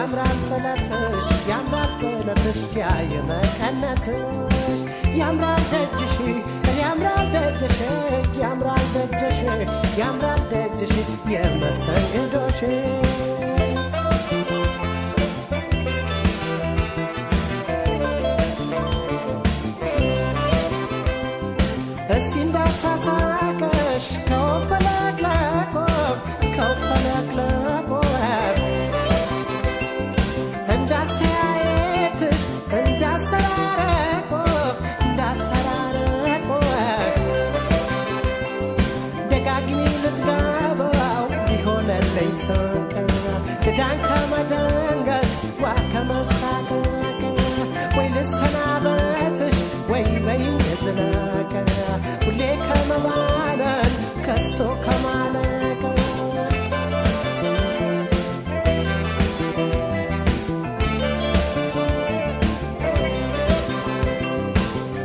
ያምራል ጥለትሽ ያምራል ጥለትሽ ያየመቀነትሽ ያምራል ደጅሽ ያምራል ደጅሽ ያምራል ደጅሽ ያምራል ደጅሽ የመስተንግዶሽ እስቲ እንዳሳሳቀሽ ከወፈለቅለቆ ከወፈለቅለቆ እንዳስተያየትሽ እንዳሰራረቆ እንዳሰራረቆ ደጋግሚ ልትገባው ቢሆነልኝ ስንቅ ክዳን ከመደንገጥ ዋ ከመሳቀቅ ወይ ልሰናበትሽ ወይ በይኝ ዝለቀ ሁሌ ከመባነን ከስቶ ከማለቀ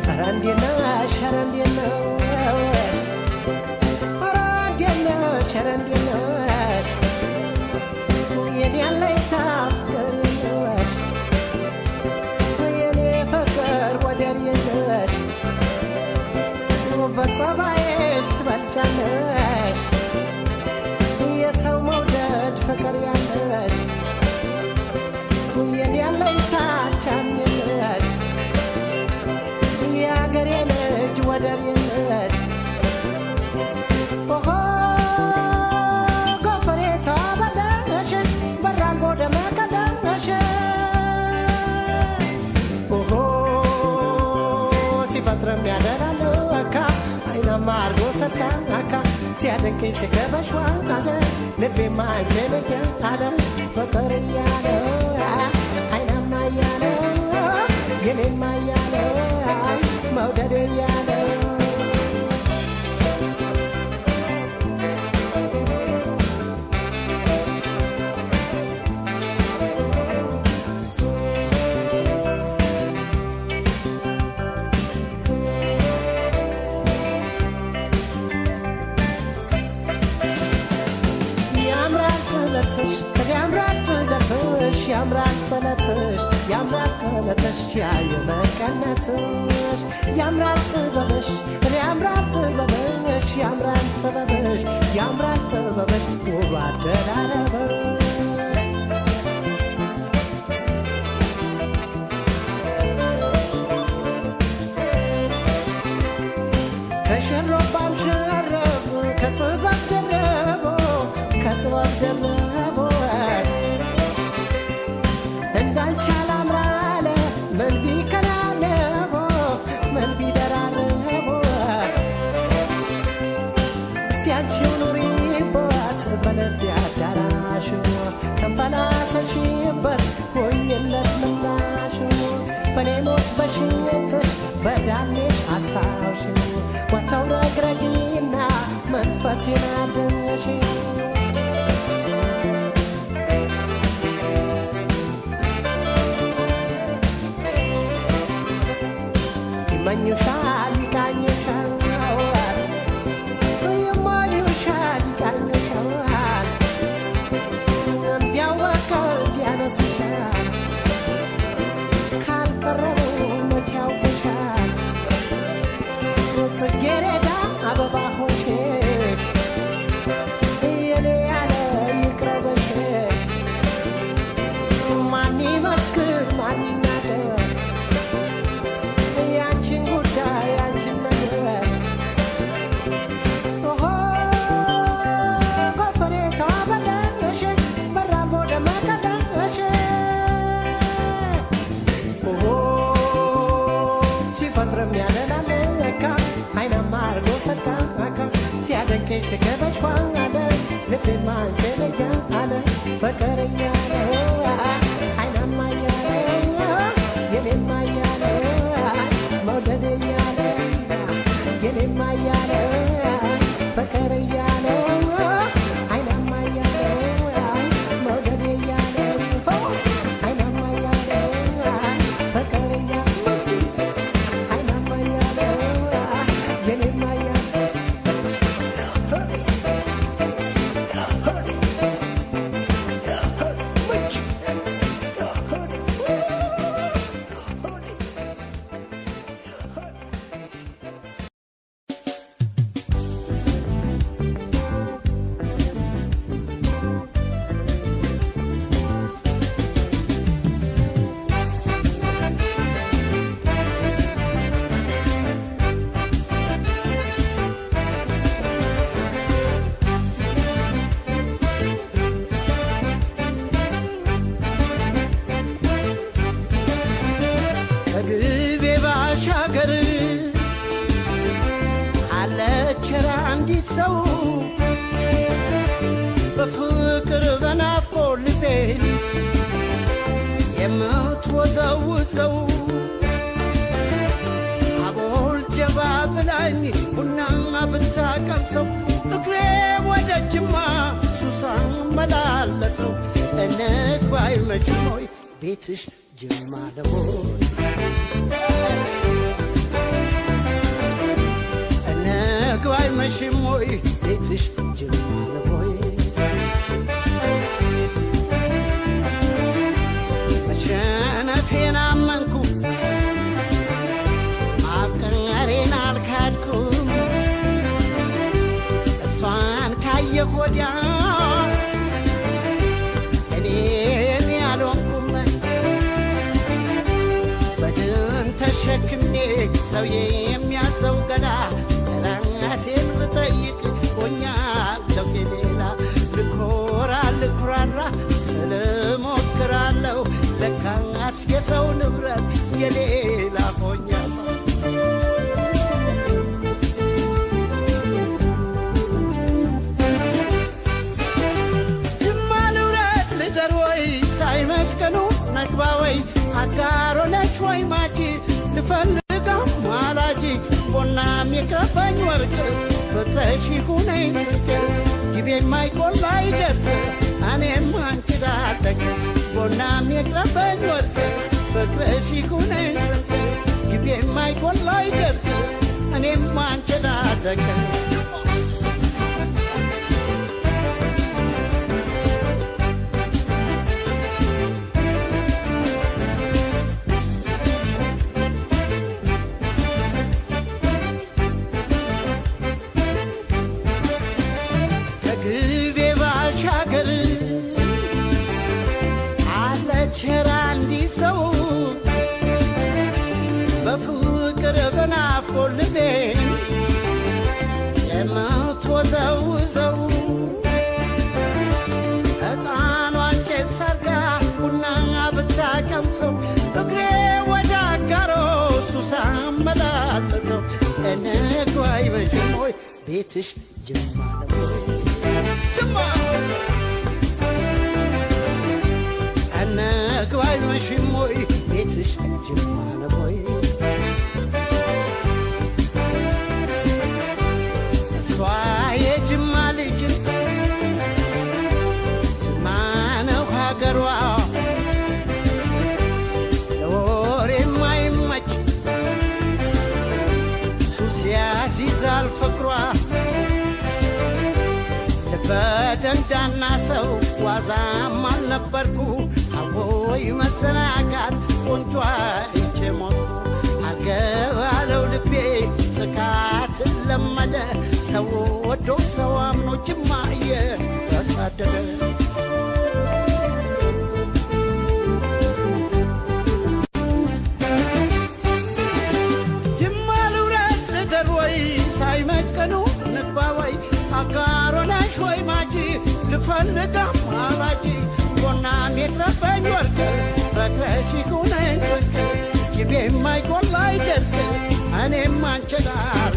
ኧረ እንዴት ነሽ ኧረ እንዴት ነሽ ኧረ እንዴት ነሽ ኧረ እንዴት ነሽ የኔ አለኝታ ፍቅር የለሽ የኔ ፍቅር ወደር የለሽ በጸባይሽ ትበልጫለሽ የሰው መውደድ ፍቅር ያለሽ የኔ አለኝታ ቻም የለሽ የአገሬ ልጅ ወደር የለሽ ኦሆ ጎፈሬ ተበለሽ በራል ቦደ መቀደመሽ ኦሆ ሲፈጥረም ያደራል አካ አይናማ አርጎ ሰጣን አካ ሲያደንቀኝ ሲገበሽ ዋለ ልቤማ አንቺን እያለ ፍቅር እያለ አይናማ እያለ የኔማ እያለ መውደድ እያለ ያምራል ጥለትሽ ያምራል ጥለትሽ ያምራል ጥለትሽ ያየመቀነትሽ ያምራል ጥበብሽ ያምራል ጥበብሽ ያምራል ጥበብሽ ያምራል ጥበብሽ ውብ አደራረብሽ ከሸሮባም ሸረብ ከጥበብ ደረቦ ከጥበብ ደረቦ እንዳንቺ አላምራለ ምን ቢከናነቦ ምን ቢደራረቦ እስቲ አንቺው ኑሪበት በልቤ አዳራሽ ተንፈላሰሽበት ሆኝለት ምላሽ በኔ ሞት በሽኝትሽ በዳሌሽ አስታውሽ ወተው ረግረጊና መንፈሴን አድንሽ ይመኙሻል ይቃኙሻል ይመኙሻል ይቃኙሻል እንዲያወቀው ያነሱሻል ካልቀረቡ መቼ ያውቁሻል ጽጌረዳ አበባ ሆንሽ የኔ ያለ ይቅረበሽ ማን ይመስክር ማን ይናገር ያንቺን ጉዳይ ያንቺን ነገር ኦሆ ጎፈሬ ተበለሽ በራም ወደ መቀደሽ ኦሆ ሲፈጥርም ያለናል ለካ አይናማ አርጎ ሰጣን አካ ሲያደንቀኝ ሲገበሽ ዋለ ልቤማ አንቺን እያለ ፍቅር እያለ አይናማ እያለ የኔማ እያለ መውደድ እያለ የኔማ እያለ ፍቅር እያለ አይናማ እያለ መውደድ እያለ አይናማ እያለ ፍቅር እያለ አይናማ እያለ የኔማ እያለ አለችራ አንዲት ሰው በፍቅር በናፍቆት ልቤን የምትወዘውዘው አቦል ጀባ ብላኝ ቡናማ ብታቀምሰው እግሬ ወደ ጅማ ሱሳን መላለሰው እንግባይ መችሞይ ቤትሽ ጅማ ለቦይ እንግባይ መሽሞይ ቤትሽ ጅማ ለቦይ መሸነፌን አመንኩ ማፍቀሬን አልካድኩም እሷን ካየሁ ወዲያ እኔን ያልሆንኩም በድን ተሸክሜ ሰውዬ የሚያዘው ገላ ራሴን ብጠይቅ ሆኛለሁ የሌላ ልኮራ ልኩራራ ስለሞክራለሁ ለካስ የሰው ንብረት የሌላ ሆኛለሁ ጅማ ልውረድ ልደር ወይ ሳይመሽ ቀኑ ነግባ ወይ አጋሮ ነች ወይ ማጂ ልፈልጋው ማላጂ ቦናም የከፋኝ ወርቅ ፍቅረሽ ይሁነኝ ስንቅ ጊቤ የማይቆላ አይደርቅ እኔም አንቺ ዳለቅ ቦናም የከፋኝ ወርቅ ፍቅረሽ ይሁነኝ ስንቅ ጊቤ የማይቆላ አይደርቅ እኔም አንቺ ዳለቅ ቸራ አንዲት ሰው በፍቅር በናፍቆት ልቤን የምትወዘውዘው ዕጣኗን ጭስ ሰርጋ ቡና ብታቀምሰው እግሬ ወደ አጋሮ ሱሳ መላለሰው እንግባይ መሽሞይ ቤትሽ ጅማ ለቦይ ጅማ ነግባይ መሽሞይ ቤትሽ ጅማ ለቦይ እሷ የጅማ ልጅ ጅማ ነው ሀገሯ ለወሬ የማይመች ሱስ ያሲዛል ፍቅሯ በደንዳና ሰው ዋዛም አልነበርኩ አቦይ መዘናጋት ቆንጆ አይቼ ሞትኩ አልገባለው ልቤ ጥቃትን ለመደ ሰው ወዶ ሰው አምኖ ጅማ እየተሳደደ ጅማ ልውረድ ልደር ወይ ሳይመቀኑ ንግባ ወይ አጋሮ ነሽ ወይ ማጂ ልፈልጋ ማላጂ ቦናም የቅረበኝ ወርቅ ፍቅረሽ ይሁነኝ ስንቅ ጊቤ የማይቆላ አይደርቅ እኔም አንቺ ጋር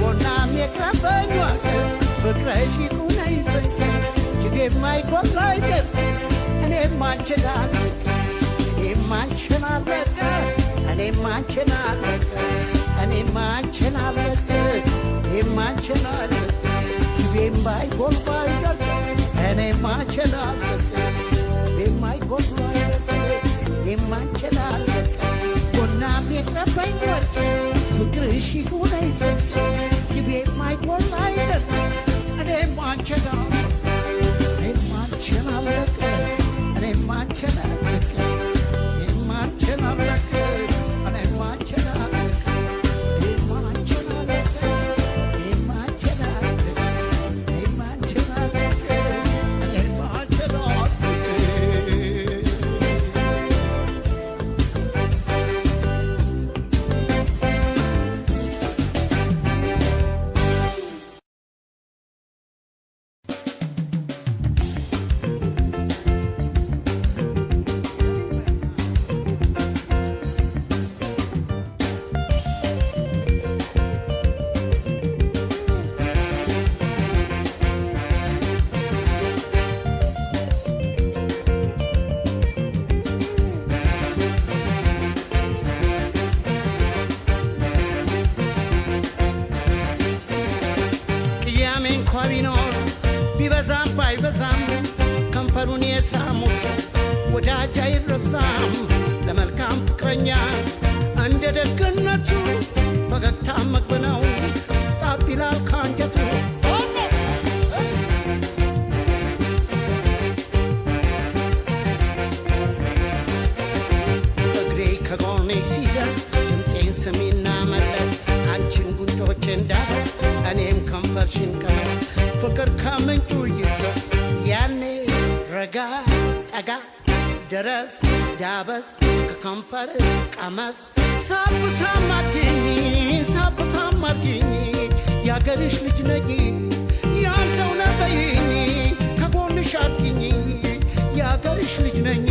ቦናም የቅረበኝ ወርቅ ፍቅረሽ ይሁነኝ ስንቅ ጊቤ የማይቆላ አይደርቅ እኔም አንቺ ጋር እኔም አንቺን አለቀ እኔም አንቺን አለቀ እኔም አንቺን አለቀ እኔም አንቺን አለቀ ጊቤም ባይቆላ አይደርቅ እኔም አንቺን አለቀ የማይጎድሉ አይደለ የማንችላለን ጎናም የቅረበኝ ወርቅ ፍቅርሽ ይሁነኝ ስንቅ ጊቤ የማይጎድሉ አይደለ እኔም አንችላለሁ እኔም አንችላለሁ እኔም አንችላለሁ እኔም አንችላለሁ እኔም አንችላለሁ ቢኖር ቢበዛም ባይበዛም ከንፈሩን የሳሙት ወዳጅ አይረሳም ለመልካም ፍቅረኛ እንደ ደግነቱ ፈገግታ መግብ ነው ጣብ ይላል ካንጀቱ እግሬ ከጎኔ ሲደርስ ድምፄን ስሚና መለስ አንቺን ጉንጮቼን ዳበስ እኔም ከንፈርሽን ቀመስ ፍቅር ከምንጩ ይፍሰስ ያኔ ረጋ ጠጋ ደረስ ዳበስ ከከንፈር ቀመስ ሳብ ሳም አድርጊኝ ያገርሽ ልጅ ነኝ ያንተው ነበይኝ ከጎንሽ አድርጊኝ ያገርሽ ልጅ ነኝ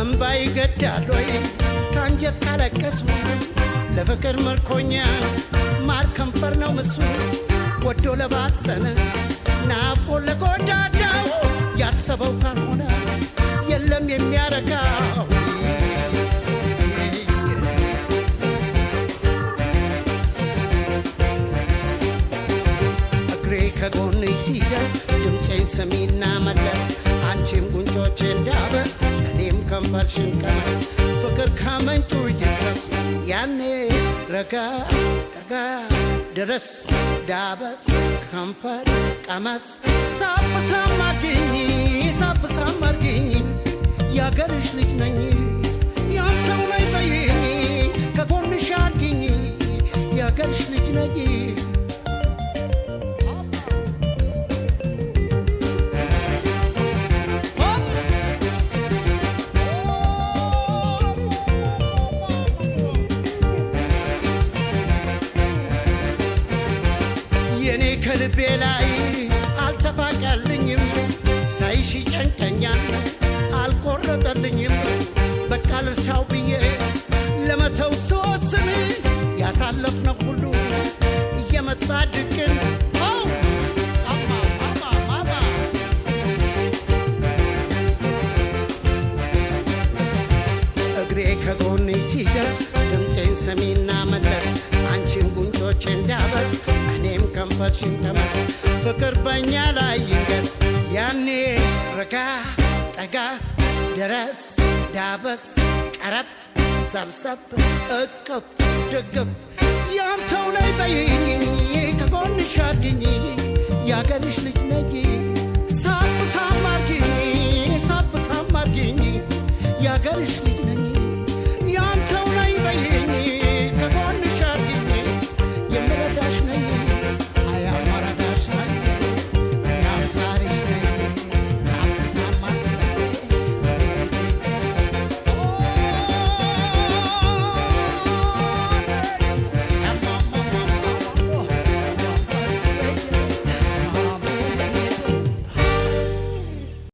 እምባይ ገዳሎይ ካንጀት ካለቀሱ ለፍቅር ምርኮኛ ማር ከንፈር ነው ምሱ ወዶ ለባሰነ ናፍቆ ለጎዳዳው ያሰበው ካልሆነ የለም የሚያረካው እግሬ ከጎኔ ሲደርስ ድምፄን ስሚና መለስ አንቺም ጉንጮቼን ዳበስ እኔም ከንፈርሽን ቀመስ ፍቅር ከምንጩ ይፍሰስ ያኔ ረጋ ጠጋ ድረስ ዳበስ ከንፈር ቀመስ ሳብ ሳም አድርጊኝ ያገርሽ ልጅ ነኝ ያንተው ነኝ በይኝ ከጎንሽ አድርጊኝ ያገርሽ ልጅ ነኝ የኔ ከልቤ ላይ አልተፋቀልኝም ሳይሽ ጨንቀኛል አልቆረጠልኝም በቃ ልርሳው ብዬ ለመተው ስወስን ያሳለፍነው ሁሉ እየመጣ ድቅን እግሬ ከጎኔ ሲደርስ ድምፄን ሰሚና መለስ አንቺን ጉንጮቼን ዳበስ እኔም ከንፈርሽን ተመስ ፍቅር በእኛ ላይ ይንገስ ያኔ ረጋ ጠጋ ደረስ ዳበስ ቀረብ ሰብሰብ እቅፍ ድግፍ ያንተው